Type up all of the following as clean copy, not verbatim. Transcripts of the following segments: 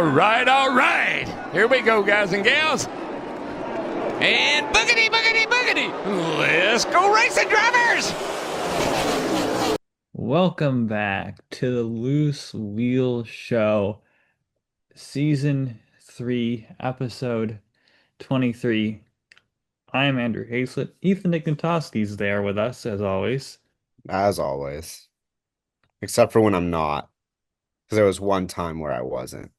All right. Here we go, guys and gals. And boogity, boogity, boogity. Let's go racing, drivers. Welcome back to the Loose Wheel Show, Season 3, Episode 23. I am Andrew Hazlett. Ethan Nikontoski's there with us, as always. As always. Except for when I'm not. Because there was one time where I wasn't.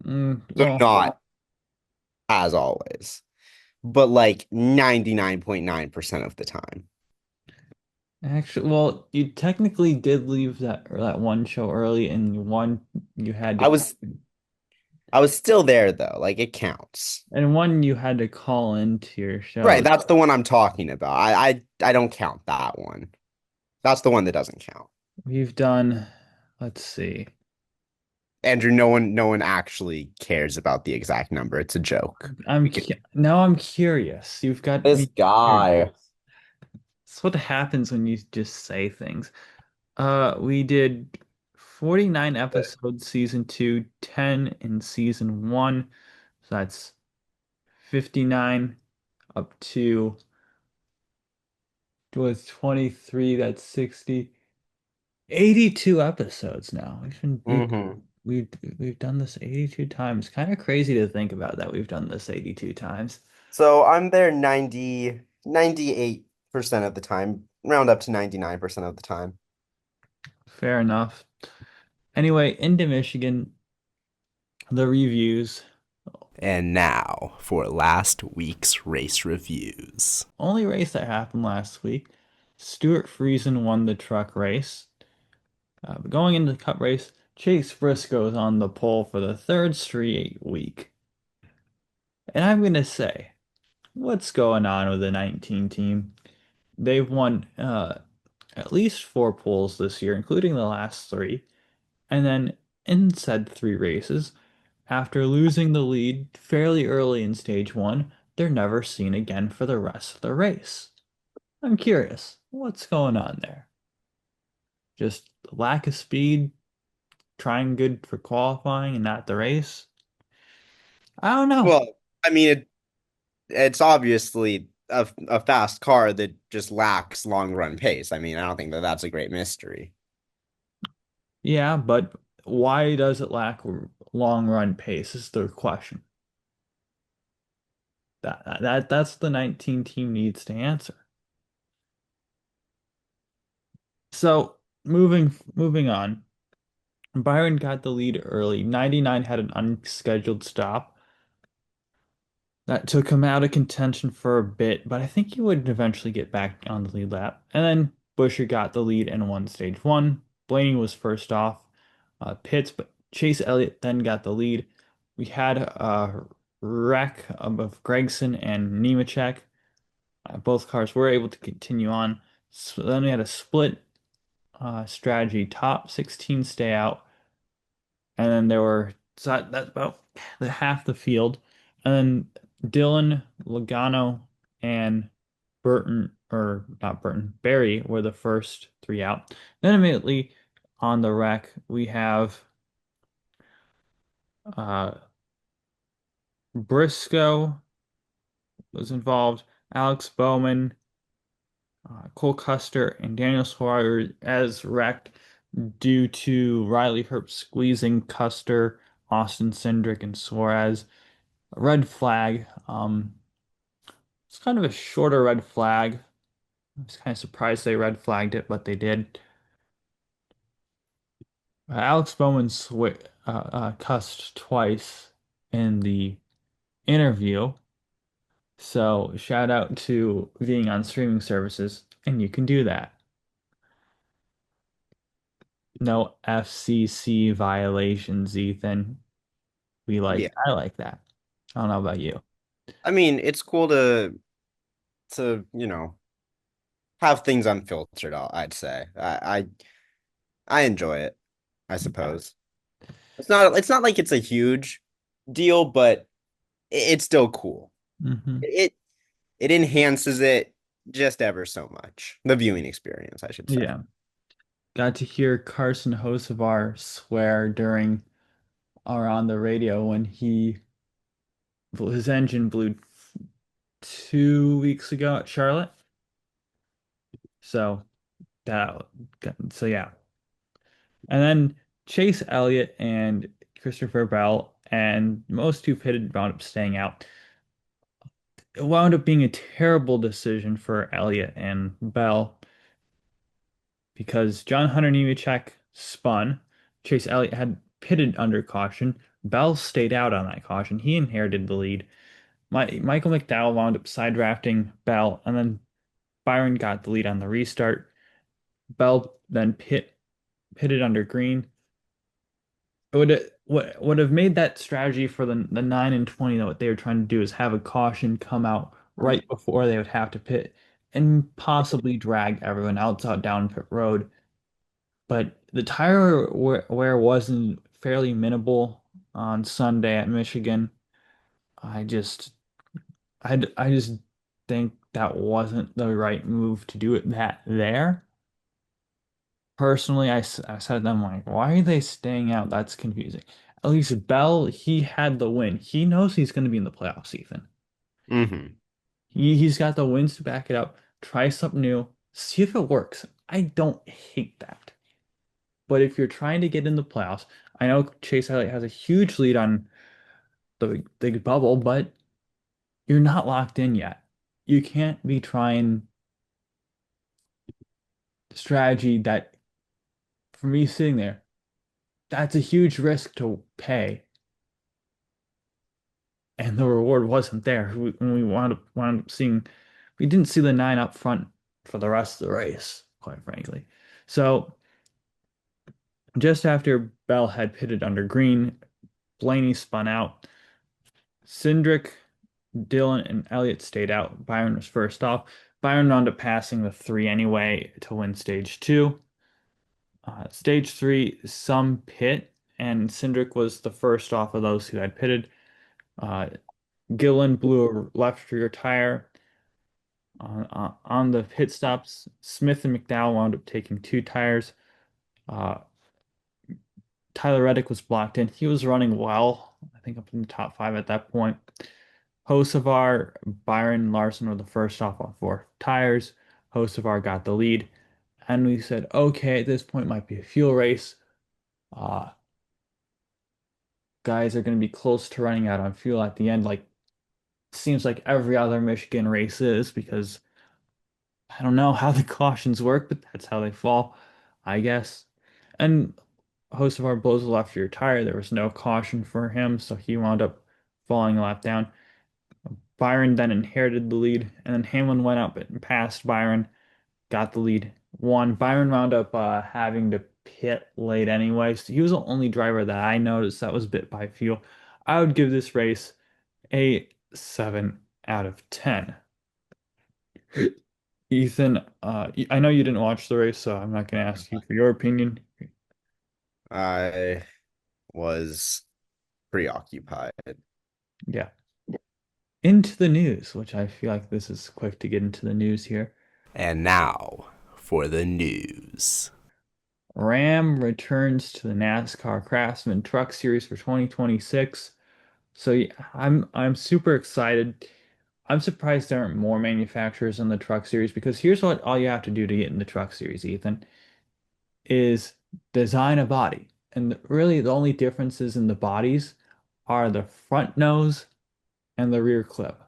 So Well, not as always. But like 99.9% of the time. actually, well, you technically did leave that one show early, and one you had I to, was I was still there though. Like it counts. and one you had to call into your Right, show. that's the one I'm talking about. I don't count that one. That's the one that doesn't count. We've done, let's see. Andrew, no one actually cares about the exact number. It's a joke. Now I'm curious. You've got This me curious. guy. It's what happens when you just say things. We did 49 episodes, season 2, 10 in season 1. So that's 59 up to was 23, that's 60. 82 episodes now. hmm We've we've done this 82 times. Kind of crazy to think about that we've done this 82 times. So I'm there 98% of the time, round up to 99% of the time. Fair enough. Anyway, into Michigan, the reviews. And now for last week's race reviews. Only race that happened last week. Stuart Friesen won the truck race. But going into the cup race, Chase Briscoe is on the pole for the third straight week. And I'm going to say, what's going on with the 19 team? They've won at least 4 poles this year, including the last 3. And then in said 3 races, after losing the lead fairly early in stage 1, they're never seen again for the rest of the race. I'm curious, what's going on there? Just lack of speed, trying good for qualifying and not the race? I don't know. Well, I mean, it's obviously a fast car that just lacks long run pace. I mean, I don't think that that's a great mystery. Yeah, but why does it lack long run pace is the question. That's the 19 team needs to answer. So moving on. Byron got the lead early. 99 had an unscheduled stop. That took him out of contention for a bit, but I think he would eventually get back on the lead lap. And then Busher got the lead and won stage 1. Blaney was first off pits, but Chase Elliott then got the lead. We had a wreck of Gregson and Nemechek. Both cars were able to continue on. So then we had a split strategy. Top 16 stay out, and then there were so that's about the half the field. And then Dylan, Logano, and Burton, or not Burton, Barry were the first 3 out. Then immediately on the wreck, we have uh, Briscoe was involved, Alex Bowman, Cole Custer, and Daniel Suarez wrecked due to Riley Herbst squeezing Custer, Austin Cindric, and Suarez. A red flag. It's kind of a shorter red flag. I was kind of surprised they red flagged it, but they did. Alex Bowman cussed twice in the interview. So shout out to being on streaming services, and you can do that. No FCC violations, Ethan. Yeah. I like that. I don't know about you. I mean, it's cool to, have things unfiltered, I'd say. I enjoy it, I Yeah. suppose. It's not like it's a huge deal, but it's still cool. hmm It it enhances it just ever so much. The viewing experience, I should say. Yeah. Got to hear Carson Hocevar swear during are on the radio when his engine blew 2 weeks ago at Charlotte. So that so yeah. And then Chase Elliott and Christopher Bell and most who pitted wound up staying out. It wound up being a terrible decision for Elliott and Bell because John Hunter Nemechek spun. Chase Elliott had pitted under caution. Bell stayed out on that caution. He inherited the lead. Michael McDowell wound up side drafting Bell, and then Byron got the lead on the restart. Bell then pitted under green. It would have made that strategy for the 9 and 20 that what they were trying to do is have a caution come out right before they would have to pit and possibly drag everyone else out down pit road. But the tire wear wasn't fairly minimal on Sunday at Michigan. I just I just think that wasn't the right move to do it that there. Personally, I said to them like, why are they staying out? That's confusing. At least Bell, he had the win. He knows he's going to be in the playoffs, Ethan. Hmm. He's got the wins to back it up. Try something new. See if it works. I don't hate that. But if you're trying to get in the playoffs, I know Chase Elliott has a huge lead on the big bubble, but you're not locked in yet. You can't be trying strategy that, for me sitting there, that's a huge risk to pay, and the reward wasn't there. We wound up seeing, we didn't see the nine up front for the rest of the race, quite frankly. So just after Bell had pitted under green, Blaney spun out. Cindric, Dillon, and Elliott stayed out. Byron was first off. Byron wound up passing the three anyway to win stage two. Stage three, some pit, and Cindric was the first off of those who had pitted. Uh, Gillen blew a left rear tire. On the pit stops, Smith and McDowell wound up taking two tires. Uh, Tyler Reddick was blocked in. He was running well, I think up in the top five at that point. Hocevar, Byron, Larson were the first off on four tires. Hocevar got the lead. And we said, okay, at this point might be a fuel race. Uh, Guys are going to be close to running out on fuel at the end, like seems like every other Michigan race is, because I don't know how the cautions work, but that's how they fall, I guess. And Hocevar blows a left rear tire. There was no caution for him, so he wound up falling a lap down. Byron then inherited the lead, and then Hamlin went up and passed Byron, got the lead, won. Byron wound up having to pit late anyway, so he was the only driver that I noticed that was bit by fuel. I would give this race a 7 out of 10. Ethan, I know you didn't watch the race, so I'm not going to ask you for your opinion. I was preoccupied. Yeah. Into the news, which I feel like this is quick to get into the news here. And now for the news. Ram returns to the NASCAR Craftsman Truck Series for 2026. So yeah, I'm super excited. I'm surprised there aren't more manufacturers in the Truck Series because here's what all you have to do to get in the Truck Series, Ethan, is design a body. And really the only differences in the bodies are the front nose and the rear clip.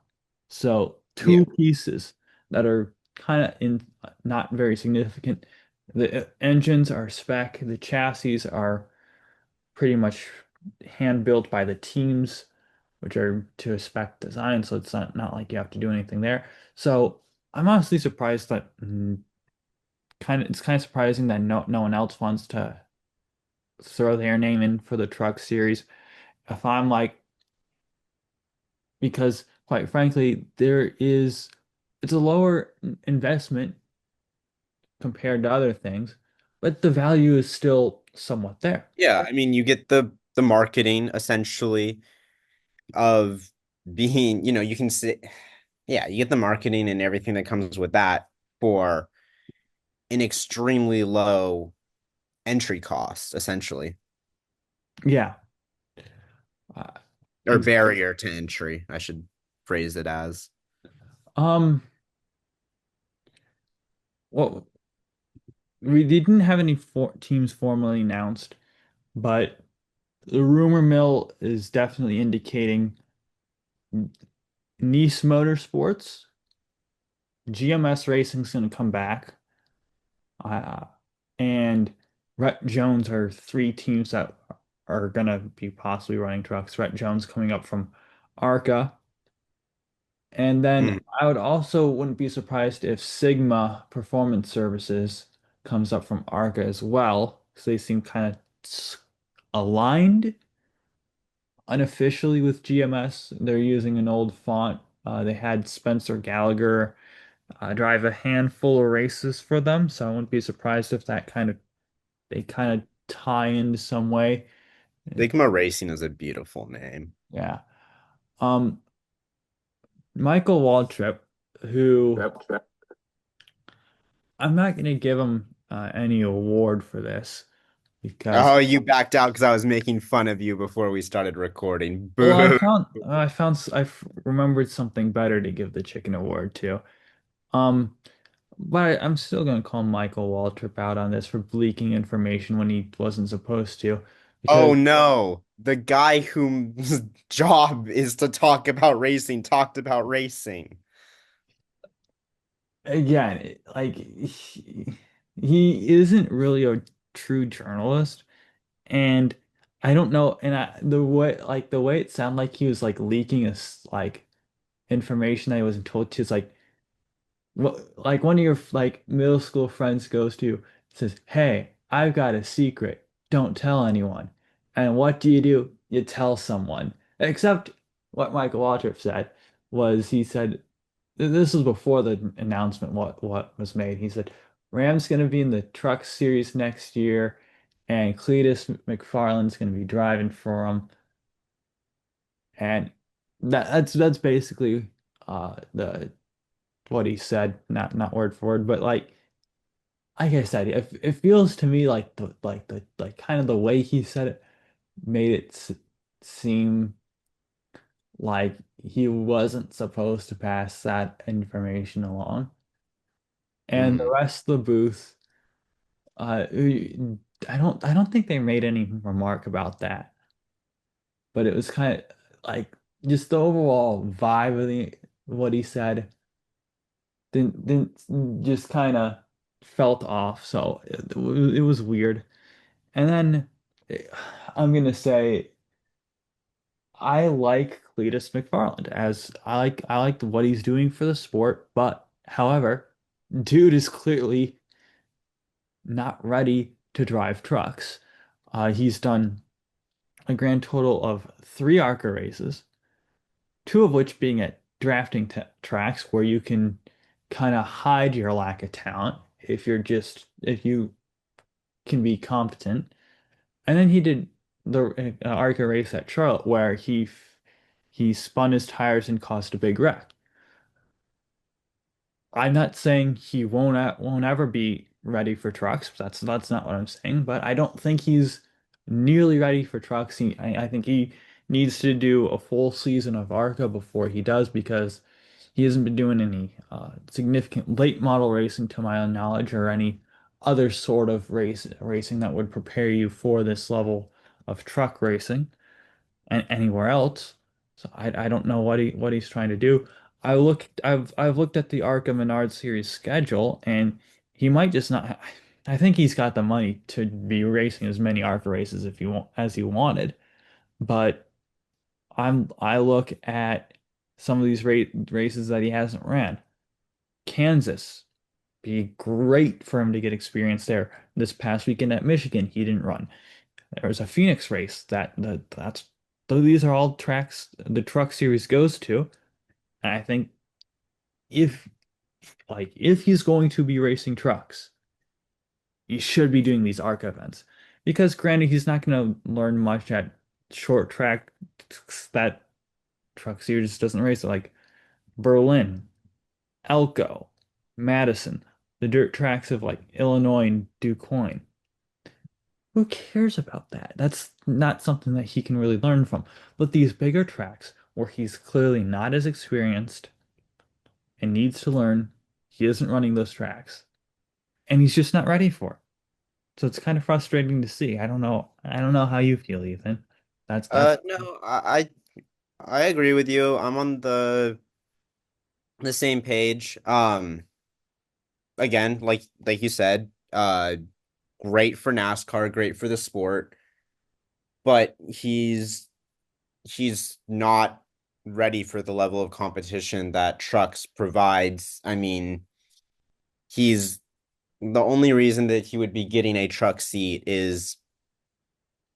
So Yeah. two pieces that are kind of in not very significant. The engines are spec, the chassis are pretty much hand built by the teams, which are to a spec design, so it's not like you have to do anything there. So I'm honestly surprised that it's kind of surprising that no one else wants to throw their name in for the truck series. If I'm like, because quite frankly, it's a lower investment compared to other things, but the value is still somewhat there. Yeah, I mean, you get the marketing essentially of being, you can say, yeah, you get the marketing and everything that comes with that for an extremely low entry cost, essentially. Yeah. Uh, Or exactly. barrier to entry, I should phrase it as. Um, well, we didn't have any teams formally announced, but the rumor mill is definitely indicating Nice Motorsports, GMS Racing's going to come back, uh, and Rhett Jones are three teams that are going to be possibly running trucks. Rhett Jones coming up from ARCA. And then Mm. I would also wouldn't be surprised if Sigma Performance Services comes up from ARCA as well, because they seem kind of aligned unofficially with GMS. They're using an old font. They had Spencer Gallagher drive a handful of races for them, so I wouldn't be surprised if that kind of they kind of tie in some way. Sigma Racing is a beautiful name. Yeah. Um, Michael Waltrip, who I'm not going to give him any award for this because Oh, you backed out because I was making fun of you before we started recording. well, Boo. remembered something better to give the chicken award to. Um, but I'm still going to call Michael Waltrip out on this for leaking information when he wasn't supposed to, Oh because no. The guy whose job is to talk about racing talked about racing. again, he isn't really a true journalist, and I don't know, and the way it sounded like he was like leaking us like information that he wasn't told to. It's like one of your like middle school friends goes to says, "Hey, I've got a secret. Don't tell anyone." And what do? You tell someone. Except what Michael Waltrip said was he said this was before the announcement what was made. He said Ram's going to be in the Truck Series next year, and Cletus McFarland's going to be driving for him. And that's basically the what he said, not word for word, but like I said, it feels to me like the kind of the way he said it made it seem like he wasn't supposed to pass that information along. And the Mm. rest of the booth, I don't think they made any remark about that, but it was kind of like just the overall vibe of the what he said didn't just kind of felt off. So it was weird. And then eh, I'm gonna say I like Cletus McFarland as I like what he's doing for the sport, but however, dude is clearly not ready to drive trucks. He's done a grand total of three ARCA races, two of which being at drafting tracks where you can kind of hide your lack of talent if you can be competent. And then he did the ARCA race at Charlotte where he spun his tires and caused a big wreck. I'm not saying he won't ever be ready for trucks. That's not what I'm saying. But I don't think he's nearly ready for trucks. I think he needs to do a full season of ARCA before he does because he hasn't been doing any significant late model racing to my own knowledge or any other sort of racing that would prepare you for this level of truck racing and anywhere else. So I don't know what he's trying to do. I've looked at the ARCA Menard series schedule and he might just not I think he's got the money to be racing as many ARCA races if you want as he wanted. But I look at some of these races that he hasn't ran. Kansas be great for him to get experience there. This past weekend at Michigan, he didn't run. There was a Phoenix race that's these are all tracks the truck series goes to. And I think if if he's going to be racing trucks, he should be doing these ARC events. Because granted, he's not going to learn much at short track that truck series doesn't race like Berlin, Elko, Madison, the dirt tracks of like Illinois and DuQuoin. Who cares about that? not something that he can really learn from. But these bigger tracks where he's clearly not as experienced and needs to learn, he isn't running those tracks and he's just not ready for it. So it's kind of frustrating to see. I don't know. I don't know how you feel, Ethan. That's No, I agree with you. I'm on the same page. Again, like you said, great for NASCAR, great for the sport, but he's not ready for the level of competition that trucks provides. I mean, he's the only reason that he would be getting a truck seat is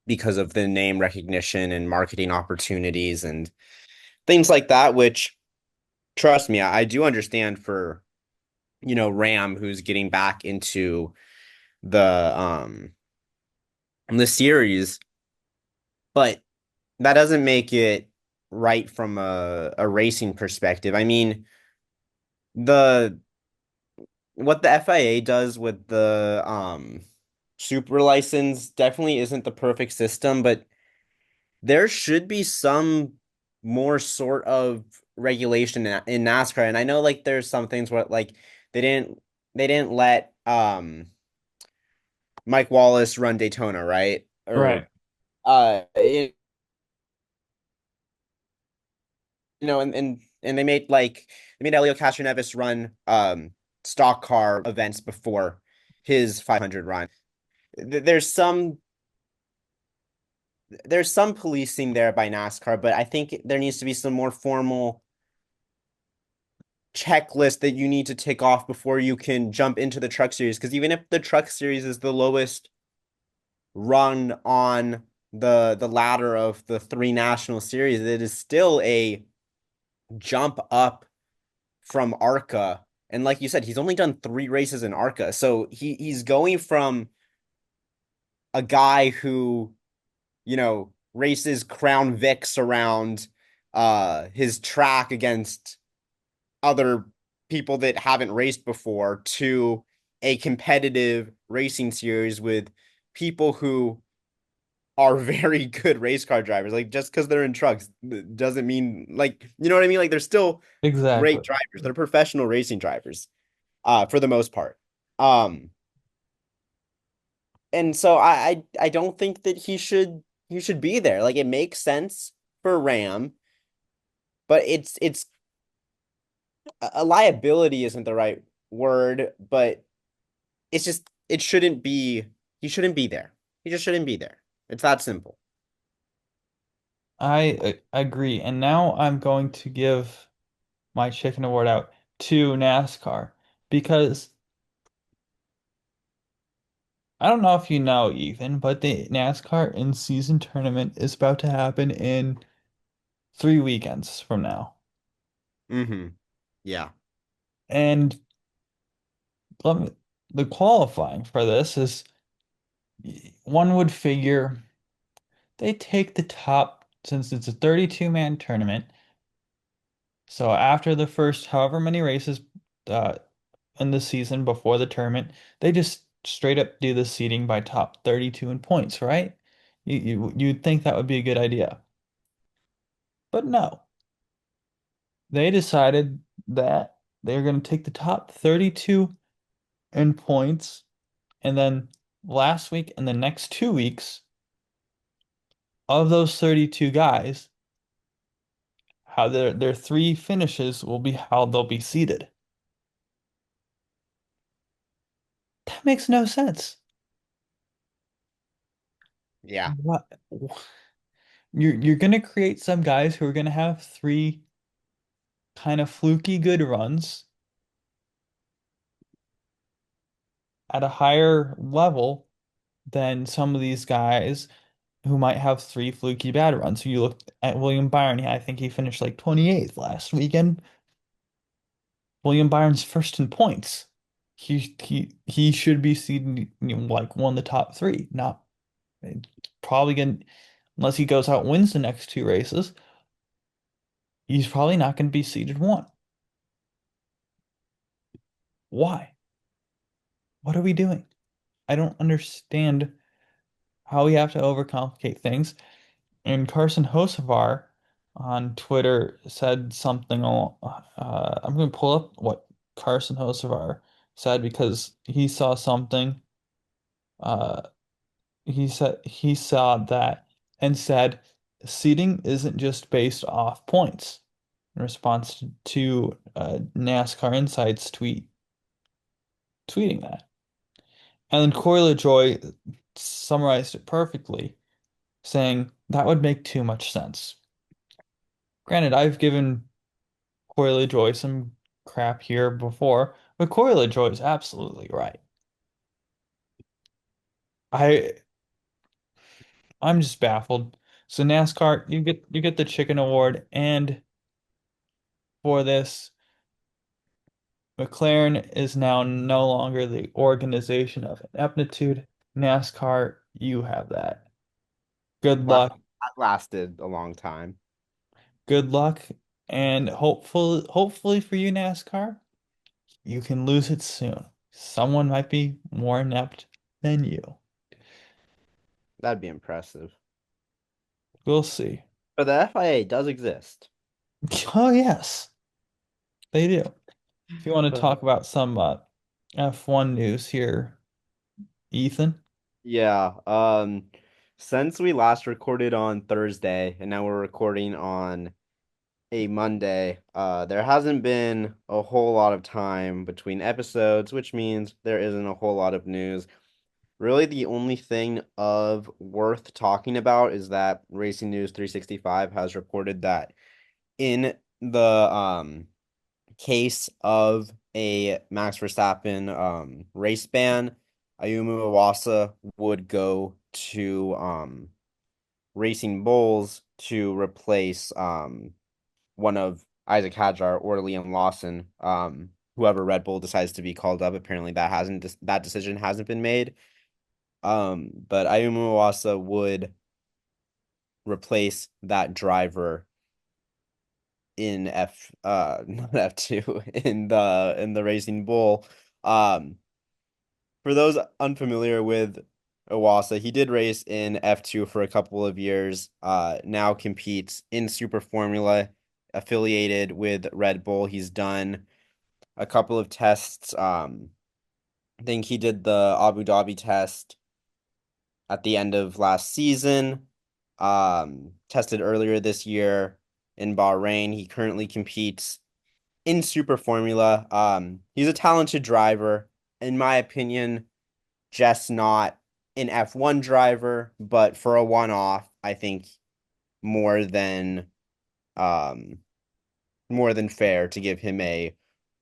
because of the name recognition and marketing opportunities and things like that, which trust me, I do understand for, Ram who's getting back into the the series, but that doesn't make it right from a racing perspective. I mean, the what the FIA does with the super license definitely isn't the perfect system, but there should be some more sort of regulation in NASCAR. And I know like there's some things where like they didn't let Mike Wallace run Daytona, right? right. Or and they made Elio Castroneves run stock car events before his 500 run. There's some policing there by NASCAR, but I think there needs to be some more formal checklist that you need to tick off before you can jump into the truck series. Because even if the truck series is the lowest run on the ladder of the three national series, it is still a jump up from ARCA. And like you said, he's only done 3 races in ARCA. So he's going from a guy who, races Crown Vics around his track against other people that haven't raced before to a competitive racing series with people who are very good race car drivers. Like just because they're in trucks doesn't mean like you know what I mean? Like they're still great Exactly. drivers. They're professional racing drivers, for the most part. Um, and so I don't think that he should be there. Like it makes sense for Ram, but it's a liability isn't the right word, but it's just it shouldn't be he shouldn't be there. He just shouldn't be there. It's that simple. I agree. And now I'm going to give my chicken award out to NASCAR because I don't know if you know, Ethan, but the NASCAR in-season tournament is about to happen in 3 weekends from now. Mm-hmm. Yeah. And let me, the qualifying for this is one would figure they take the top, since it's a 32-man tournament. So after the first however many races uh, in the season before the tournament, they just straight up do the seeding by top 32 in points, right? You'd think that would be a good idea. But no. They decided that they're going to take the top 32 in points, and then last week and the next 2 weeks of those 32 guys, how their three finishes will be how they'll be seated. That makes no sense. Yeah. What you're gonna create some guys who are gonna have three kind of fluky good runs at a higher level than some of these guys who might have three fluky bad runs. So you look at William Byron, yeah, I think he finished like 28th last weekend. William Byron's first in points. He should be seeded, like one of the top three. Not probably gonna, unless he goes out and wins the next two races, he's probably not gonna be seeded one. Why? What are we doing? I don't understand how we have to overcomplicate things. And Carson Hocevar on Twitter said something. I'm going to pull up what Carson Hocevar said because he saw something. Uh, he saw that and said seating isn't just based off points. In response to NASCAR Insights tweeting that, and then Corey LaJoy summarized it perfectly, saying that would make too much sense. Granted, I've given Corey LaJoy some crap here before, but Corey LaJoy is absolutely right. I I'm just baffled. So NASCAR, you get the chicken award, and for this, McLaren is now no longer the organization of ineptitude. NASCAR, you have that. Good Wow, luck. that lasted a long time. Good luck, and hopefully for you, NASCAR, you can lose it soon. Someone might be more inept than you. That'd be impressive. We'll see. But the FIA does exist. Oh, yes, they do. If you want to Uh, talk about some F1 news here, Ethan. Yeah, since we last recorded on Thursday and now we're recording on a Monday, there hasn't been a whole lot of time between episodes, which means there isn't a whole lot of news. Really, the only thing of worth talking about is that Racing News 365 has reported that in the case of a Max Verstappen race ban, Ayumu Iwasa would go to Racing Bulls to replace one of Isaac Hadjar or Liam Lawson, whoever Red Bull decides to be called up. Apparently, that decision hasn't been made. But Ayumu Iwasa would replace that driver in not F2 in the Racing Bull. Um for those unfamiliar with Iwasa, he did race in F2 for a couple of years. Now competes in Super Formula, affiliated with Red Bull. He's done a couple of tests. I think he did the Abu Dhabi test at the end of last season. Tested earlier this year in Bahrain. He currently competes in Super Formula. He's a talented driver, in my opinion, just not an F1 driver, but for a one-off, I think more than um more than fair to give him a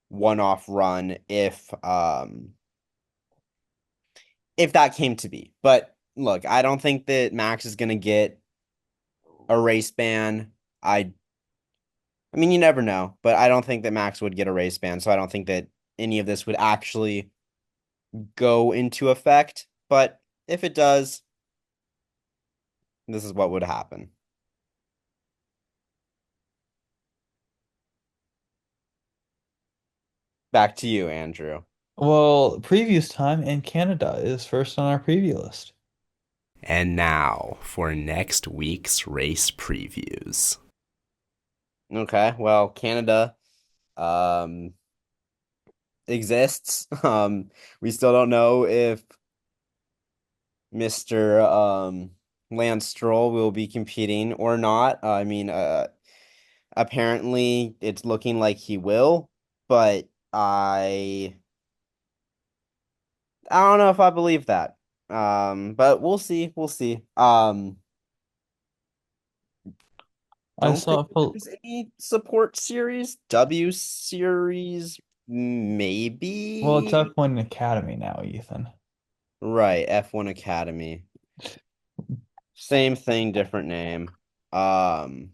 one-off run if that came to be. But look, I don't think that Max is gonna get a race ban. I mean, you never know, but I don't think that Max would get a race ban, so I don't think that any of this would actually go into effect. But if it does, this is what would happen. Back to you, Andrew. Well, previous time and Canada is first on our preview list. And now for next week's race previews. Okay, well, Canada um exists. We still don't know if Mr. Lance Stroll will be competing or not. I mean, apparently it's looking like he will, but I don't know if I believe that. But we'll see. We'll see. I Don't think saw Fel- there's any support series. W series, well, it's maybe. F1 Academy now, Ethan. Right, F1 Academy. Same thing, different name. Um,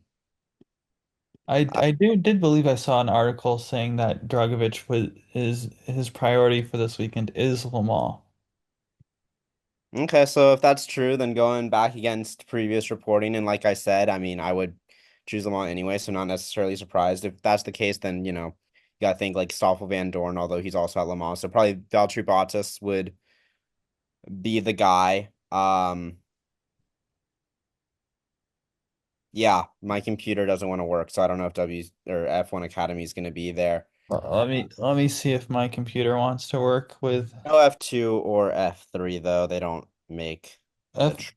I did believe I saw an article saying that Dragovich was is his priority for this weekend is Le Mans. okay, so if that's true, then going back against previous reporting, and like I said, I mean, I would choose them on anyway, so not necessarily surprised. If that's the case, then you gotta think like Stoffel Van Dorn, although he's also at Le Mans, so probably Valtteri Bottas would be the guy. Yeah, my computer doesn't want to work, so I don't know if W or F1 Academy is going to be there. Let me see if my computer wants to work with No F2 or F3 though. They don't make the F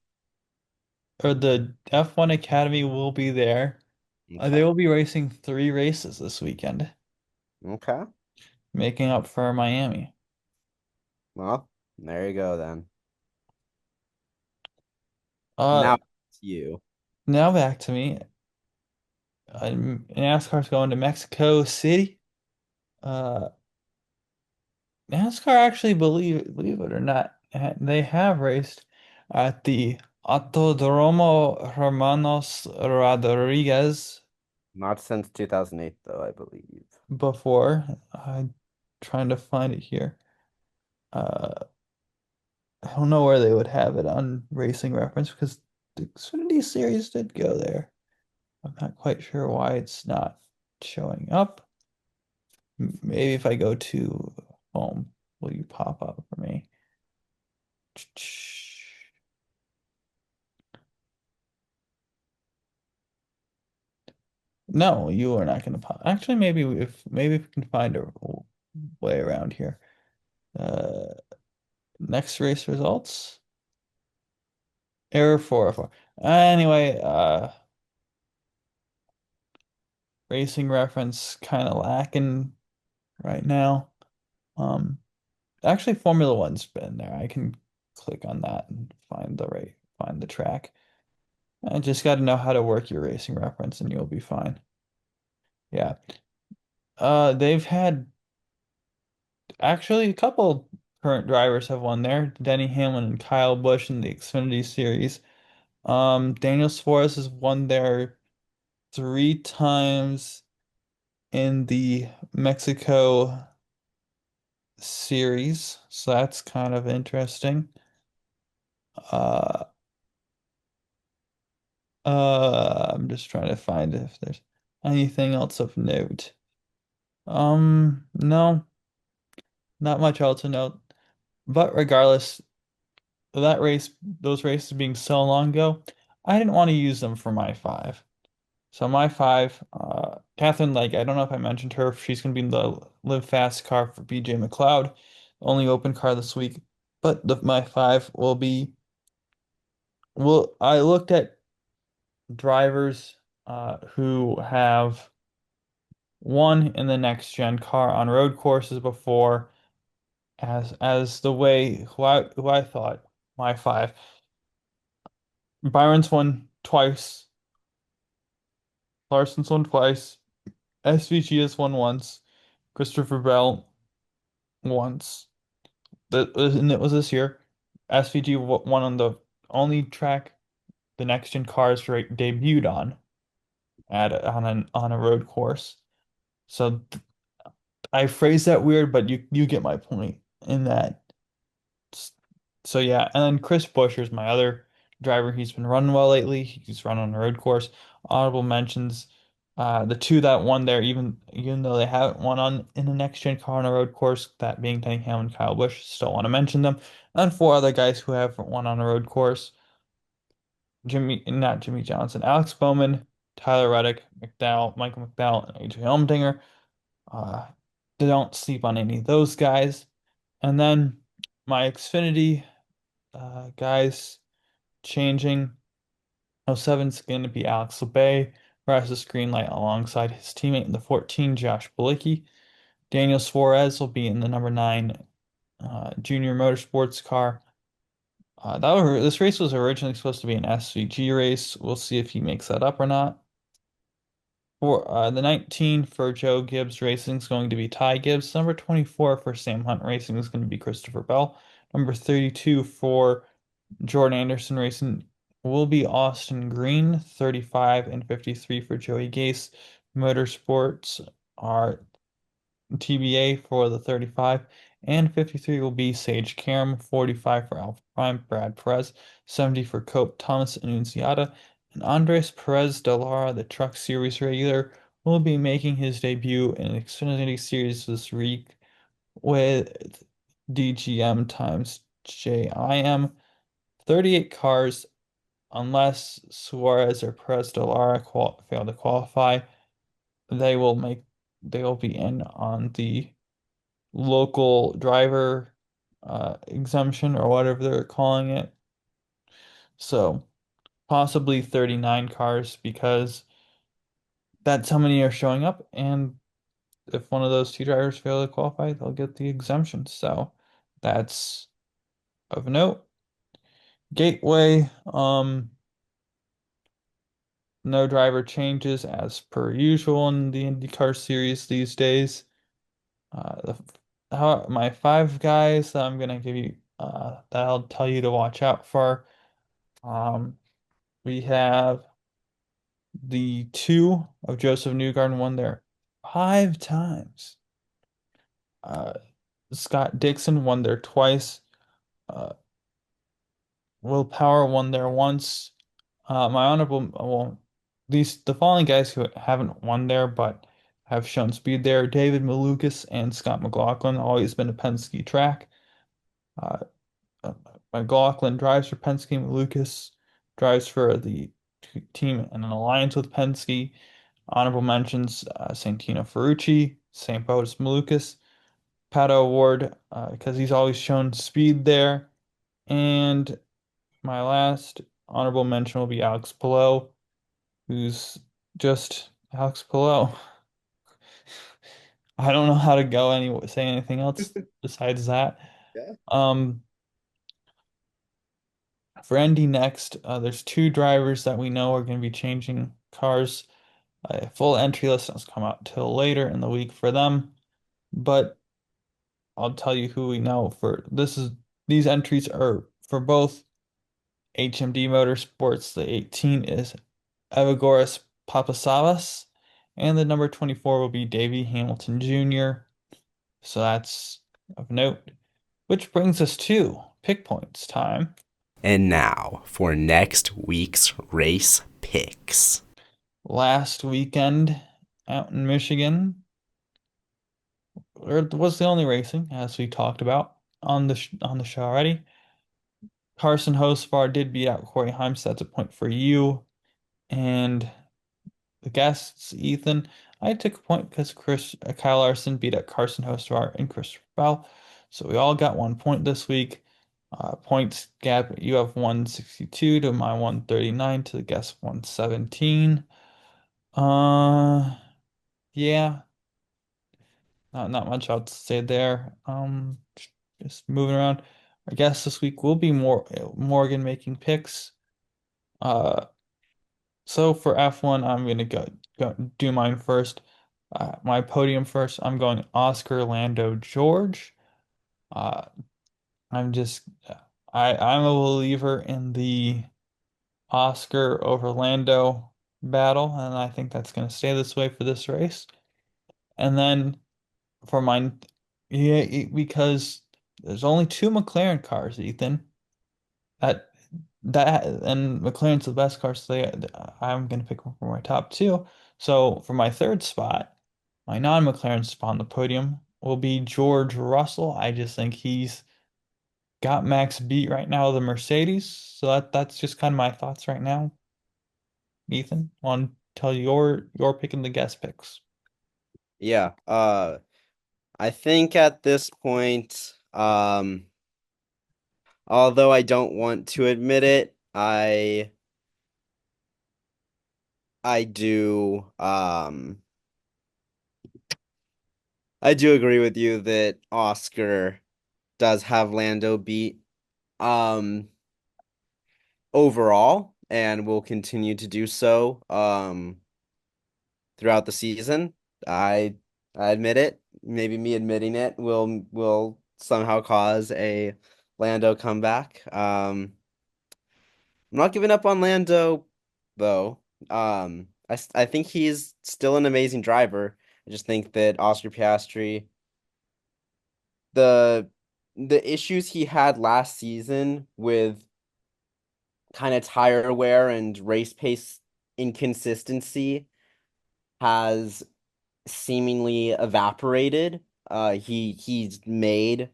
or the F1 Academy will be there. They okay. will be racing 3 races this weekend, Okay. making up for Miami. Well, there you go then. Uh, Now it's you. Now back to me. NASCAR's going to Mexico City. Uh, NASCAR actually believe it or not, they have raced at the Autodromo Hermanos Rodriguez Not since 2008 though, I believe. before. I'm trying to find it here. Uh, I don't know where they would have it on Racing Reference because the Xfinity Series did go there. I'm not quite sure why it's not showing up. Maybe if I go to home, will you pop up for me? No, you are not going to pop. Actually, maybe if we can find a way around here. Uh, Next race results. Error 404. Anyway, racing reference kind of lacking right now. Um, Actually, Formula One's been there. I can click on that and find the track. I just got to know how to work your racing reference, and you'll be fine. Yeah. They've had actually a couple current drivers have won there. Denny Hamlin and Kyle Busch in the Xfinity Series. Daniel Suarez has won there 3 times in the Mexico Series, so that's kind of interesting. Uh, I'm just trying to find if there's anything else of note. No, not much else to note. But regardless, those races being so long ago, I didn't want to use them for my five. So my five, Catherine Legge, I don't know if I mentioned her. She's going to be in the Live Fast car for BJ McLeod, only open car this week. But my five will be, well, I looked at drivers who have won in the next gen car on road courses before as the way who I thought my five. Byron's won twice, Larson's won twice, SVG has won once, Christopher Bell once. And it was this year. SVG won on the only track the next gen cars debuted on on a road course. So I phrased that weird, but you get my point in that. So yeah, and then Chris Buescher's my other driver. He's been running well lately. He's run on a road course. Honorable mentions, the two that won there, even though they haven't won on in the next gen car on a road course, that being Denningham and Kyle Busch, still want to mention them. And 4 other guys who haven't won on a road course. Not Jimmy Johnson, Alex Bowman, Tyler Reddick, Michael McDowell, and AJ Allmendinger. Uh, they don't sleep on any of those guys. And then my Xfinity guys changing. Oh, seven's going to be Alex Labay, who has the green light alongside his teammate in the 14, Josh Bilicki. Daniel Suarez will be in the number 9 Junior Motorsports car. This race was originally supposed to be an SVG race. We'll see if he makes that up or not. For the 19 for Joe Gibbs Racing is going to be Ty Gibbs. Number 24 for Sam Hunt Racing is going to be Christopher Bell. Number 32 for Jordan Anderson Racing will be Austin Green. 35 and 53 for Joey Gase. Motorsports are TBA for the 35, and 53 will be Sage Karam. 45 for Alpha Prime, Brad Perez. 70 for Cope Thomas and Unziata. And Andres Perez de Lara, the Truck Series regular, will be making his debut in the Xfinity Series this week with DGM times JIM. 38 cars unless Suarez or Perez de Lara fail to qualify, they will be in on the local driver exemption or whatever they're calling it. So possibly 39 cars because that's how many are showing up, and if one of those two drivers fail to qualify, they'll get the exemption. So that's of note. Gateway, no driver changes as per usual in the IndyCar series these days. My five guys that I'm gonna give you that I'll tell you to watch out for. We have the two of Joseph Newgarden won there 5 times. Uh, Scott Dixon won there twice. Uh, Will Power won there once. My honorable, well, the following guys who haven't won there but have shown speed there: David Malukas and Scott McLaughlin, always been a Penske track. Uh, McLaughlin drives for Penske. Malukas drives for the team in an alliance with Penske. Honorable mentions: Santino Ferrucci, same boat as Malukas. Pato Award, because he's always shown speed there. And my last honorable mention will be Alex Palou, who's just Alex Palou. I don't know how to say anything else besides that. Yeah. For Indy next, there's two drivers that we know are going to be changing cars. A full entry list doesn't come out till later in the week for them, but I'll tell you who we know for these entries are for both HMD Motorsports. The 18 is Evagoras Papasavas, and the number 24 will be Davey Hamilton Jr. So that's of note. Which brings us to pick points time. And now for next week's race picks. Last weekend out in Michigan was the only racing, as we talked about on the show already. Carson Hocevar did beat out Corey Heim, so that's a point for you. And the guests, Ethan, I took a point because Kyle Larson beat out Carson Hocevar and Christopher Bell. So we all got 1 point this week. Points gap, you have 162 to my 139 to the guest 117. Yeah, not much else to say there. Just moving around. I guess this week will be more Morgan making picks. Uh, so for F1, I'm gonna go do mine first. My podium first. I'm going Oscar Lando George. Uh, I'm just I'm a believer in the Oscar over Lando battle, and I think that's gonna stay this way for this race. And then for mine, yeah, because there's only two McLaren cars, Ethan. That and McLaren's the best car, so I'm gonna pick one for my top two. So for my third spot, my non-McLaren spot on the podium will be George Russell. I just think he's got Max beat right now, the Mercedes. So that's just kind of my thoughts right now. Ethan, want to tell your picking the guest picks? Yeah. I think at this point, although I don't want to admit it, I do I do agree with you that Oscar does have Lando beat overall and will continue to do so throughout the season. I admit it. Maybe me admitting it will somehow cause a Lando comeback. I'm not giving up on Lando though. I think he's still an amazing driver. I just think that Oscar Piastri, the the issues he had last season with kind of tire wear and race pace inconsistency has seemingly evaporated. He's made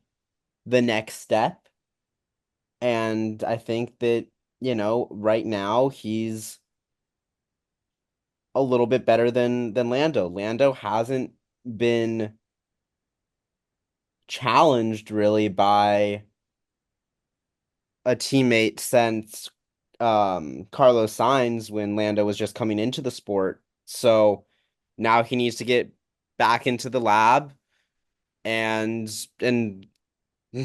the next step, and I think that right now he's a little bit better than Lando. Lando hasn't been challenged really by a teammate since Carlos Sainz when Lando was just coming into the sport. So now he needs to get back into the lab and and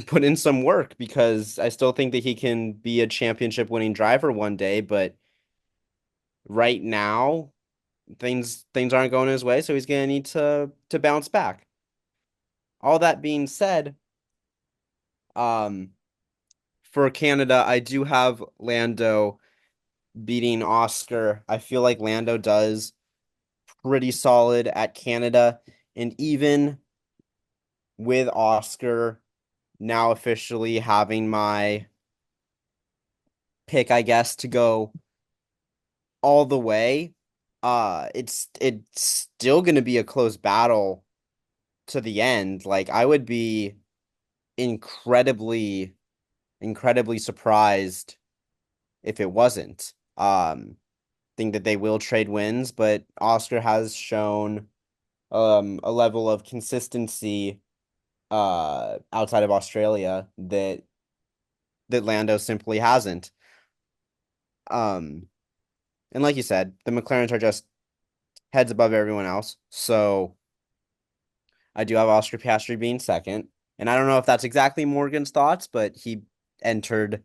put in some work because I still think that he can be a championship winning driver one day, but right now things aren't going his way, so he's gonna need to bounce back. All that being said, um, for Canada, I do have Lando beating Oscar. I feel like Lando does pretty solid at Canada, and even with Oscar now officially having my pick, I guess, to go all the way, it's still gonna be a close battle to the end. Like I would be incredibly, incredibly surprised if it wasn't. Think that they will trade wins, but Oscar has shown a level of consistency outside of Australia that Lando simply hasn't. Um, and like you said, the McLarens are just heads above everyone else. So I do have Oscar Piastri being second. And I don't know if that's exactly Morgan's thoughts, but he entered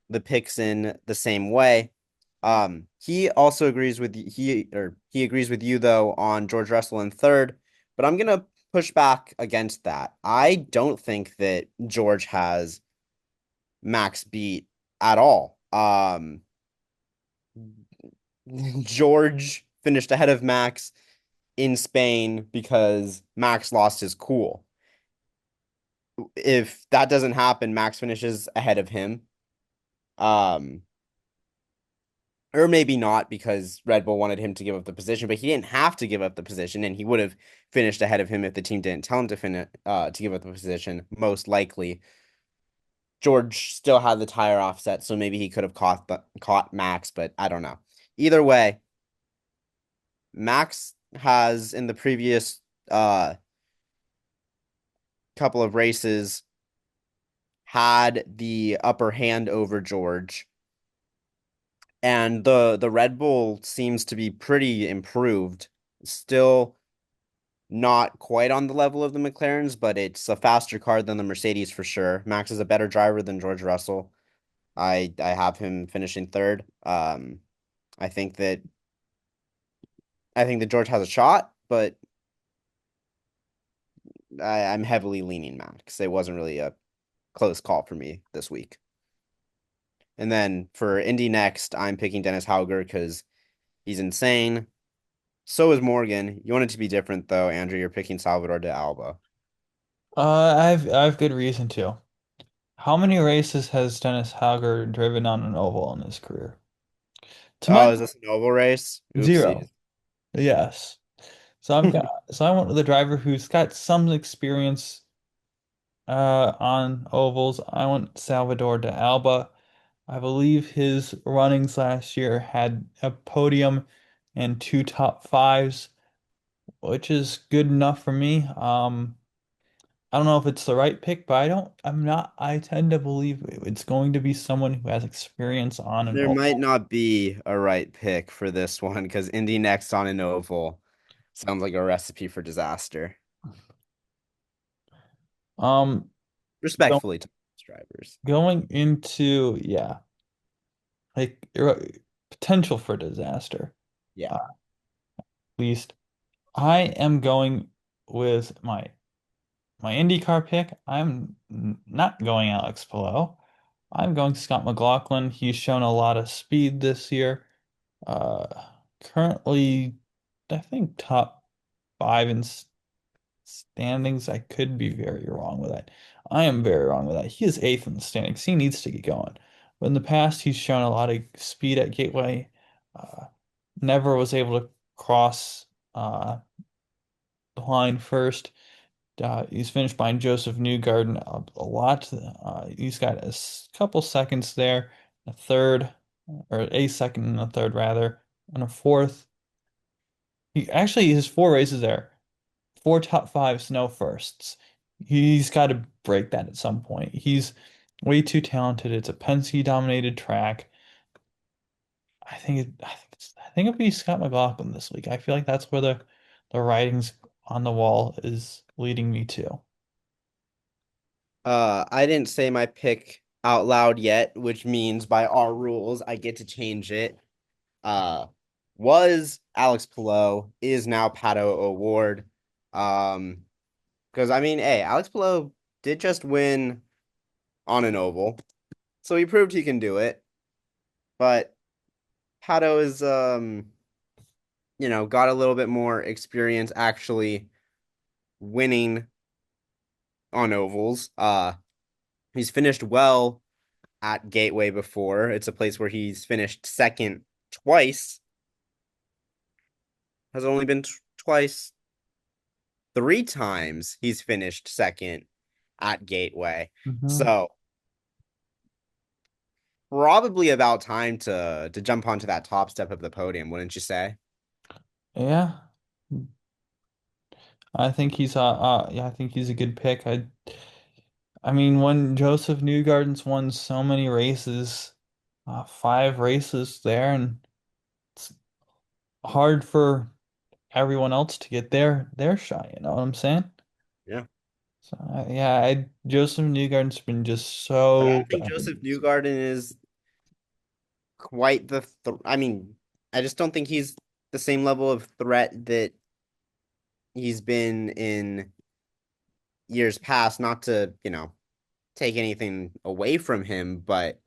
the picks in the same way. He also agrees with he agrees with you though on George Russell in third, but I'm gonna push back against that. I don't think that George has Max beat at all. George finished ahead of Max in Spain because Max lost his cool. If that doesn't happen, Max finishes ahead of him. Um, or maybe not because Red Bull wanted him to give up the position, but he didn't have to give up the position, and he would have finished ahead of him if the team didn't tell him to give up the position, most likely. George still had the tire offset, so maybe he could have caught Max, but I don't know. Either way, Max has in the previous couple of races had the upper hand over George. And the Red Bull seems to be pretty improved. Still not quite on the level of the McLarens, but it's a faster car than the Mercedes for sure. Max is a better driver than George Russell. I have him finishing third. I think that George has a shot, but I'm heavily leaning Max. It wasn't really a close call for me this week. And then for Indy next, I'm picking Dennis Hauger because he's insane. So is Morgan. You want it to be different though, Andrew. You're picking Salvador de Alba. I have good reason to. How many races has Dennis Hauger driven on an oval in his career? To my Oh, is this an oval race? zero. Oopsies. Yes. So I went with a driver who's got some experience on ovals. I went Salvador de Alba. I believe his runnings last year had a podium and two top fives, which is good enough for me. I don't know if it's the right pick, but I tend to believe it's going to be someone who has experience on an There might oval. not be a right pick for this one because Indy next on an oval sounds like a recipe for disaster. Um, go, Respectfully to drivers. going into, yeah, like potential for disaster, Yeah. at least. I am going with my IndyCar pick. Not going Alex Palou. I'm going Scott McLaughlin. He's shown a lot of speed this year. Uh, Currently, I think top five in standings. I could be very wrong with that. I am very wrong with that. He is eighth in the standings. He needs to get going. But in the past, he's shown a lot of speed at Gateway. Uh, Never was able to cross the line first. He's finished behind Joseph Newgarden a lot. He's got couple seconds there, a third. or a second and a third rather, and a fourth. He actually his four races there, four top fives, no firsts. He's got to break that at some point. He's way too talented. It's a Penske dominated track. I think it'll be Scott McLaughlin this week. I feel like that's where the writing's on the wall is leading me to. I didn't say my pick out loud yet, which means by our rules, I get to change it. Uh, was Alex Palou, is now Pato O'Ward. Because I mean, hey, Alex Palou did just win on an oval, so he proved he can do it. But Pato is, got a little bit more experience actually winning on ovals. He's finished well at Gateway before. It's a place where he's finished second twice. Has only been twice. Three times he's finished second at Gateway. Mhm. So probably about time to jump onto that top step of the podium, wouldn't you say? Yeah, yeah, I think he's a good pick. I mean, when Joseph Newgarden's won so many races, five races there, and it's hard for everyone else to get their shot. You know what I'm saying? Yeah. So yeah, Joseph Newgarden's been just But I so don't think bad. Joseph Newgarden is quite I mean, I just don't think he's the same level of threat that he's been in years past. Not to, take anything away from him, but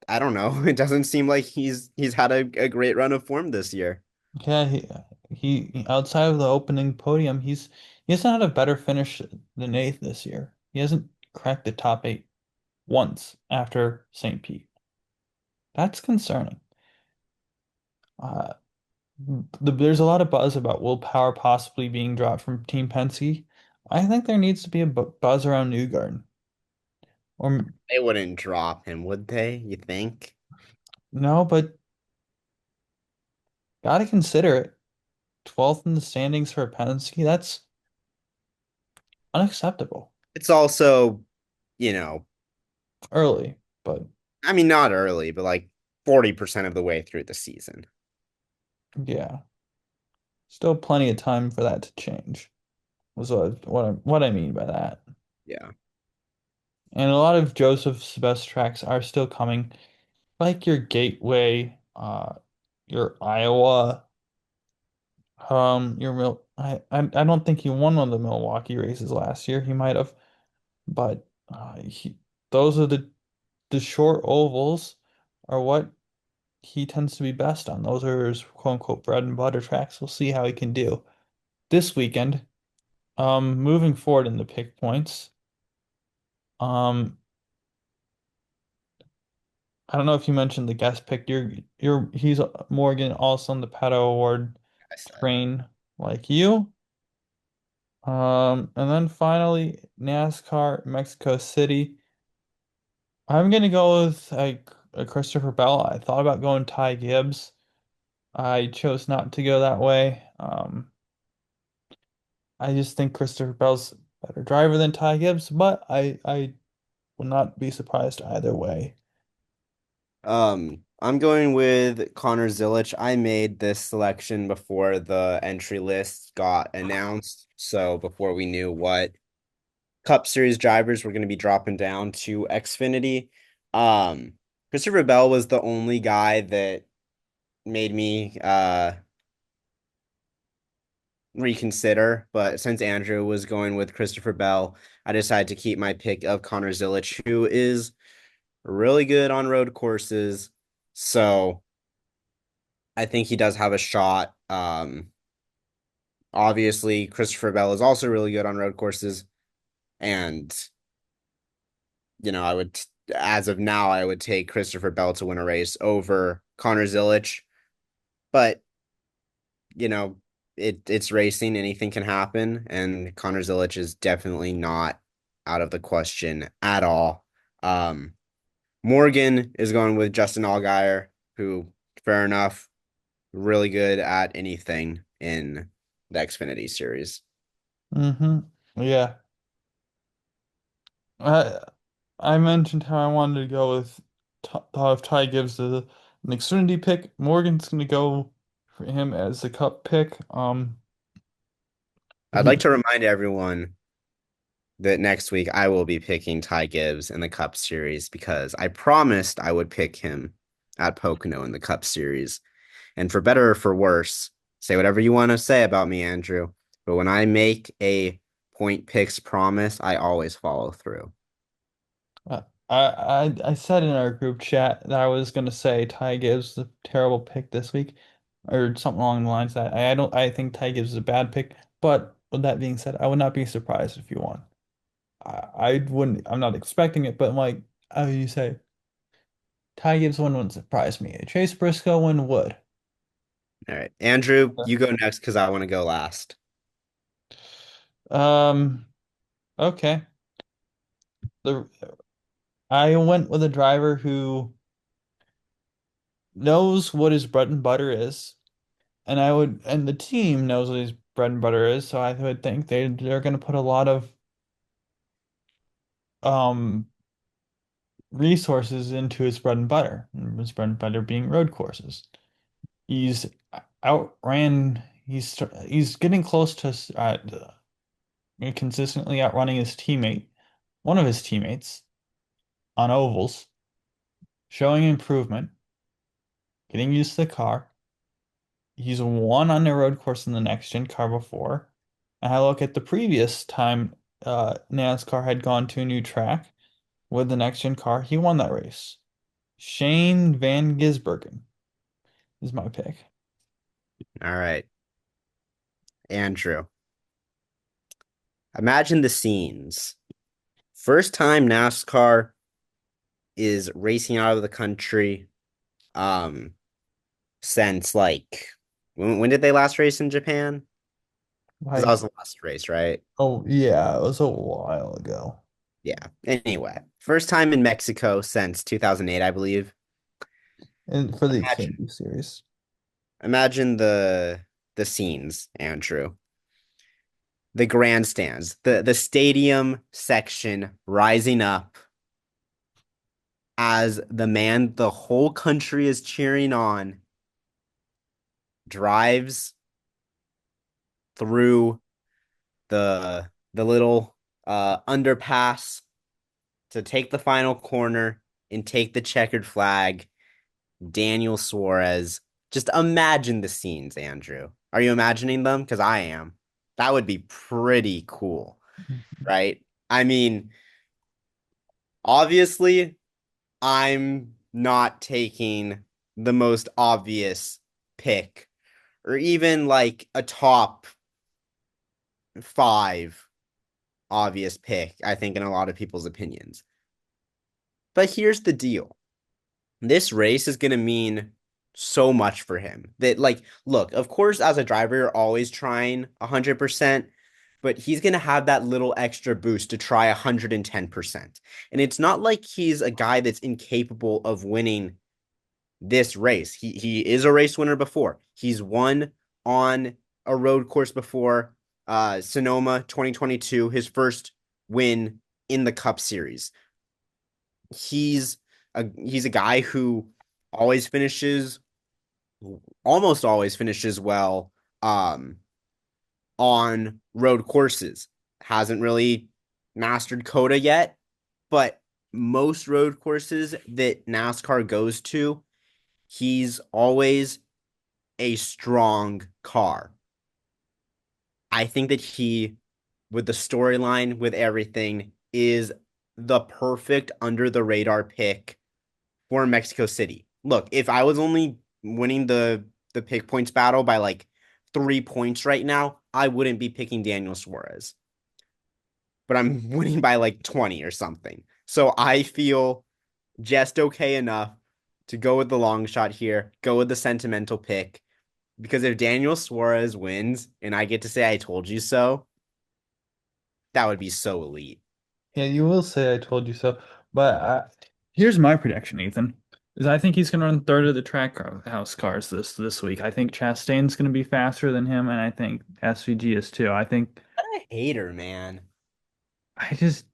I don't know. It doesn't seem like he's had a great run of form this year. Yeah, he outside of the opening podium, he hasn't had a better finish than eighth this year. He hasn't cracked the top eight once after St. Pete. That's concerning. Uh, there's a lot of buzz about Will Power possibly being dropped from Team Penske. I think there needs to be a buzz around Newgarden. Or They wouldn't drop him, would they? You think? no, but gotta consider it. 12th in the standings for Penske, that's unacceptable. It's also, you know, Early, but I mean, not early, but like 40% of the way through the season. yeah, still plenty of time for that to change. Was what I mean by that. Yeah. And a lot of Joseph's best tracks are still coming, like your Gateway, your Iowa, your I don't think he won one of the Milwaukee races last year. He might have, but those are the short ovals are what he tends to be best on. Those are his quote unquote bread and butter tracks. We'll see how he can do this weekend. Moving forward in the pick points. Um, I don't know if you mentioned the guest pick. He's Morgan also on the Pato Award I said. train like you. And then finally NASCAR Mexico City. I'm gonna go with a Christopher Bell. I thought about going Ty Gibbs. I chose not to go that way. I just think Christopher Bell's a better driver than Ty Gibbs, but I will not be surprised either way. I'm going with Connor Zilic. I made this selection before the entry list got announced. So before we knew what Cup Series drivers were going to be dropping down to Xfinity. Christopher Bell was the only guy that made me reconsider, but since Andrew was going with Christopher Bell, I decided to keep my pick of Connor Zilic, who is really good on road courses. So I think he does have a shot. Obviously, Christopher Bell is also really good on road courses. And, I would, as of now, I would take Christopher Bell to win a race over Connor Zilic. But, you know, it's racing, anything can happen. And Connor Zilic is definitely not out of the question at all. Um, Morgan is going with Justin Allgaier, who, fair enough, really good at anything in the Xfinity series. Mm-hmm. Yeah. I I mentioned how I wanted to go with thought if Ty Gibbs as an Xfinity pick. Morgan's gonna go for him as the Cup pick. I'd He like to remind everyone that next week I will be picking Ty Gibbs in the Cup Series because I promised I would pick him at Pocono in the Cup Series. And for better or for worse, say whatever you want to say about me, Andrew. But when I make a point picks promise, I always follow through. I said in our group chat that I was gonna say Ty Gibbs is a terrible pick this week, or something along the lines that I think Ty Gibbs is a bad pick. But with that being said, I would not be surprised if you won. I wouldn't. I'm not expecting it, but like how you say, Ty Gibbs one wouldn't surprise me. Chase Briscoe one would. All right. Andrew, you go next because I want to go last. Um. Okay. The I went with a driver who knows what his bread and butter is, and the team knows what his bread and butter is. So I would think they're going to put a lot of um resources into his bread and butter. And his bread and butter being road courses. He's outran. He's getting close to consistently outrunning his teammate, one of his teammates on ovals, showing improvement, getting used to the car. He's won on the road course in the next gen car before. And I look at the previous time NASCAR had gone to a new track with the next gen car, he won that race. Shane Van Gisbergen is my pick. All right. Andrew, imagine the scenes. First time NASCAR is racing out of the country um since like when did they last race in Japan? Because that Like, was the last race, right? oh yeah, it was a while ago. Yeah. Anyway, first time in Mexico since 2008, I believe. And for the Imagine, Xfinity series. imagine the scenes, Andrew. The grandstands, the stadium section rising up as the man the whole country is cheering on drives through the little underpass to take the final corner and take the checkered flag. Daniel Suarez. Just imagine the scenes, Andrew. Are you imagining them? Because I am. That would be pretty cool, right? I mean, obviously, I'm not taking the most obvious pick or even like a top five obvious pick, I think, in a lot of people's opinions. But here's the deal. This race is going to mean so much for him that, like, look, of course, as a driver, you're always trying 100%, but he's going to have that little extra boost to try 110%. And it's not like he's a guy that's incapable of winning this race. He is a race winner before. He's won on a road course before, Sonoma 2022, his first win in the Cup Series. He's a guy who always finishes almost always finishes well on road courses. Hasn't really mastered Coda yet, but most road courses that NASCAR goes to, he's always a strong car. I think that he, with the storyline, with everything, is the perfect under the radar pick for Mexico City. Look, if I was only winning the pick points battle by like 3 points right now, I wouldn't be picking Daniel Suarez. But I'm winning by like 20 or something. So I feel just okay enough to go with the long shot here, go with the sentimental pick. Because if Daniel Suarez wins and I get to say I told you so, that would be so elite. Yeah, you will say I told you so, but Here's my prediction, Ethan. Is I think he's going to run third of the track house cars this week. I think Chastain's going to be faster than him, and I think SVG is too. What a hater, man. I just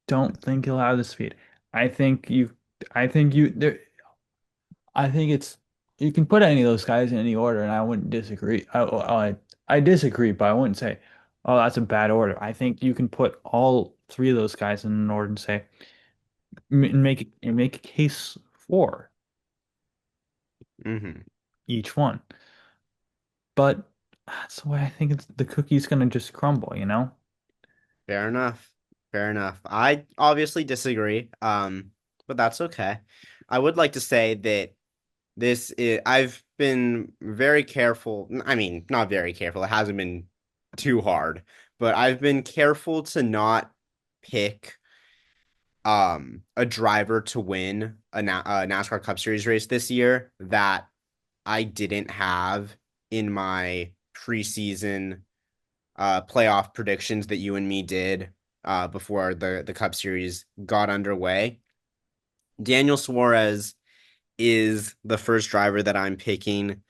don't think he'll have the speed. I think you. I think you. There. I think it's. You can put any of those guys in any order, and I wouldn't disagree. I disagree, but I wouldn't say, "Oh, that's a bad order." I think you can put all three of those guys in an order and say, make a case for Hmm. each one. But that's the way I think the cookie's gonna just crumble, you know? Fair enough. Fair enough. I obviously disagree. But that's okay. I would like to say that I've been very careful. I mean, not very careful. It hasn't been too hard, but I've been careful to not pick a driver to win a NASCAR Cup Series race this year that I didn't have in my preseason playoff predictions that you and me did before the Cup Series got underway. Daniel Suarez is the first driver that I'm picking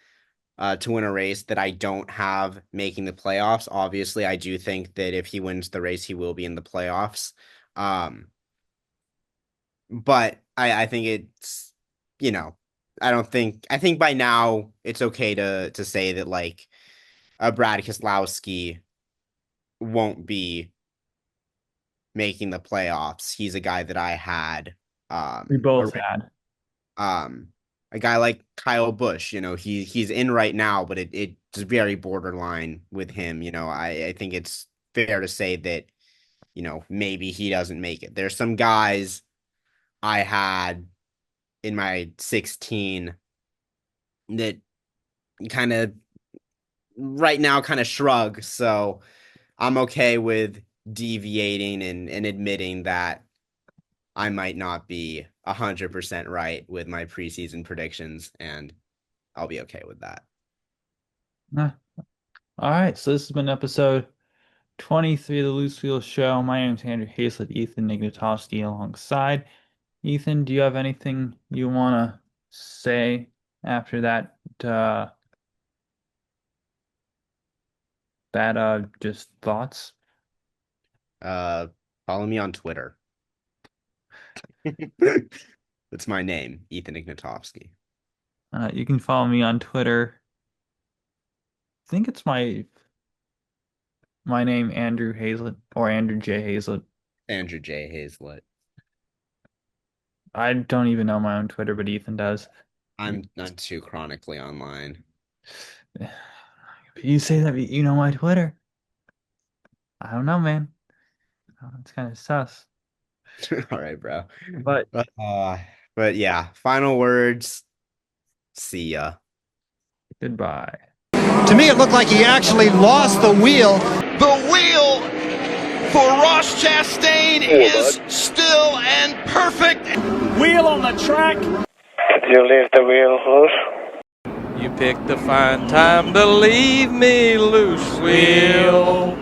to win a race that I don't have making the playoffs. Obviously, I do think that if he wins the race, he will be in the playoffs. But I think it's, I think by now it's okay to say that like Brad Keselowski won't be making the playoffs. He's a guy that I had. We both had. A guy like Kyle Busch, he's in right now, but it's very borderline with him. I think it's fair to say that, maybe he doesn't make it. There's some guys I had in my 16 that kind of right now kind of shrug. So I'm okay with deviating and admitting that I might not be 100% right with my preseason predictions, and I'll be okay with that. All right, so this has been episode 23 of the Loose Wheel Show. My name's Andrew Hazlett, Ethan Ignatowski alongside. Ethan, do you have anything you want to say after that? Just thoughts? Follow me on Twitter. That's my name, Ethan Ignatowski. You can follow me on Twitter. I think it's my name, Andrew Hazlett, or Andrew J. Hazlett. Andrew J. Hazlett. I don't even know my own Twitter, but Ethan does. I'm not too chronically online. You say that you know my Twitter. I don't know, man. It's kind of sus. All right, bro. But yeah, final words. See ya. goodbye. To me, it looked like he actually lost the wheel. The wheel for Ross Chastain is still and perfect. Wheel on the track. Did you leave the wheel loose? You picked a fine time to leave me loose, wheel.